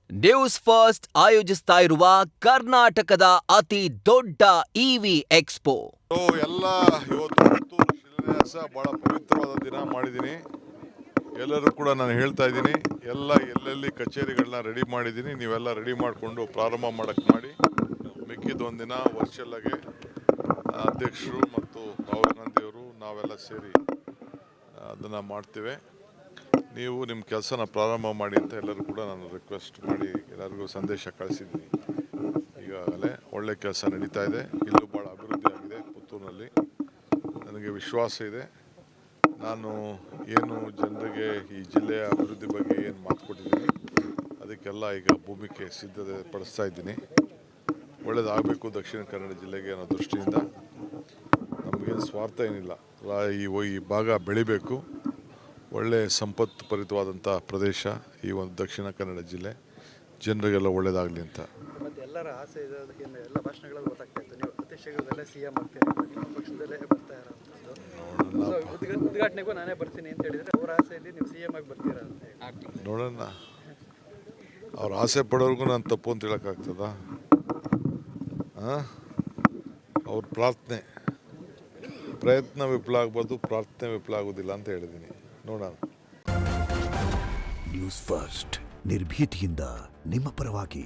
News first ಆಯೋಜಿಸ್ತಾ ಇರುವ ಕರ್ನಾಟಕದ ಅತಿ ದೊಡ್ಡ ಇವಿ ಎಕ್ಸ್ಪೋ. ಎಲ್ಲ ಇವತ್ತು ಪುತ್ತೂರು ಶಿಲಾನ್ಯಾಸ ಬಹಳ ಪವಿತ್ರವಾದ ದಿನ ಮಾಡಿದ್ದೀನಿ. ಎಲ್ಲರೂ ಕೂಡ ನಾನು ಹೇಳ್ತಾ ಇದ್ದೀನಿ, ಎಲ್ಲೆಲ್ಲಿ ಕಚೇರಿಗಳನ್ನ ರೆಡಿ ಮಾಡಿದ್ದೀನಿ, ನೀವೆಲ್ಲ ರೆಡಿ ಮಾಡಿಕೊಂಡು ಪ್ರಾರಂಭ ಮಾಡಿ. ಮಿಕ್ಕಿದೊಂದಿನ ವರ್ಚುವಲ್ ಆಗಿ ಅಧ್ಯಕ್ಷರು ಮತ್ತು ರಾಹುಲ್ ಗಾಂಧಿಯವರು ನಾವೆಲ್ಲ ಸೇರಿ ಅದನ್ನು ಮಾಡ್ತೇವೆ. ನೀವು ನಿಮ್ಮ ಕೆಲಸನ ಪ್ರಾರಂಭ ಮಾಡಿ ಅಂತ ಎಲ್ಲರೂ ಕೂಡ ನಾನು ರಿಕ್ವೆಸ್ಟ್ ಮಾಡಿ ಎಲ್ಲರಿಗೂ ಸಂದೇಶ ಕಳಿಸಿದ್ದೀನಿ. ಈಗಾಗಲೇ ಒಳ್ಳೆ ಕೆಲಸ ನಡೀತಾ ಇದೆ. ಇಲ್ಲೂ ಭಾಳ ಅಭಿವೃದ್ಧಿ ಆಗಿದೆ ಪುತ್ತೂರಿನಲ್ಲಿ. ನನಗೆ ವಿಶ್ವಾಸ ಇದೆ. ನಾನು ಏನು ಜನರಿಗೆ ಈ ಜಿಲ್ಲೆಯ ಅಭಿವೃದ್ಧಿ ಬಗ್ಗೆ ಏನು ಮಾತು ಕೊಟ್ಟಿದ್ದೀನಿ ಅದಕ್ಕೆಲ್ಲ ಈಗ ಭೂಮಿಕೆ ಸಿದ್ಧತೆ ಪಡಿಸ್ತಾ ಇದ್ದೀನಿ. ಒಳ್ಳೆಯದಾಗಬೇಕು ದಕ್ಷಿಣ ಕನ್ನಡ ಜಿಲ್ಲೆಗೆ ಅನ್ನೋ ದೃಷ್ಟಿಯಿಂದ. ನಮಗೇನು ಸ್ವಾರ್ಥ ಏನಿಲ್ಲ. ಈ ಭಾಗ ಬೆಳಿಬೇಕು. ಒಳ್ಳೆಯ ಸಂಪತ್ತು ಭರಿತವಾದಂಥ ಪ್ರದೇಶ ಈ ಒಂದು ದಕ್ಷಿಣ ಕನ್ನಡ ಜಿಲ್ಲೆ. ಜನರಿಗೆಲ್ಲ ಒಳ್ಳೆಯದಾಗಲಿ ಅಂತ. ಮತ್ತು ಎಲ್ಲರ ಆಸೆ ಇರೋದಕ್ಕಿಂತ ಎಲ್ಲ ಭಾಷಣಗಳಲ್ಲಿ ಗೊತ್ತಾಗ್ತಾ ಇತ್ತು, ನೀವು ಅತಿ ಶೀಘ್ರದಲ್ಲೇ CM ಆಗ್ತೀರಾ, ನಿಮ್ಮ ಪಕ್ಷದಲ್ಲೇ ಬರ್ತಾ ಇರೋಂಥದ್ದು. ಉದ್ಘಾಟನೆಗೂ ನಾನೇ ಬರ್ತೀನಿ ಅಂತ ಹೇಳಿದರೆ ಅವರ ಆಸೆಯಲ್ಲಿ ನೀವು CM ಆಗಿ ಬರ್ತೀರಾ ಅಂತ ನೋಡೋಣ. ಅವ್ರ ಆಸೆ ಪಡೋರ್ಗೂ ನಾನು ತಪ್ಪು ಅಂತ ಹೇಳೋಕ್ಕಾಗ್ತದ? ಅವ್ರ ಪ್ರಾರ್ಥನೆ, ಪ್ರಯತ್ನ ವಿಫಲ ಆಗ್ಬಾರ್ದು, ಪ್ರಾರ್ಥನೆ ವಿಫಲ ಆಗೋದಿಲ್ಲ ಅಂತ ಹೇಳಿದ್ದೀನಿ. ನೋಡೋಣ. ನ್ಯೂಸ್ ಫಸ್ಟ್ ನಿರ್ಭೀತಿಯಿಂದ ನಿಮ್ಮ ಪರವಾಗಿ.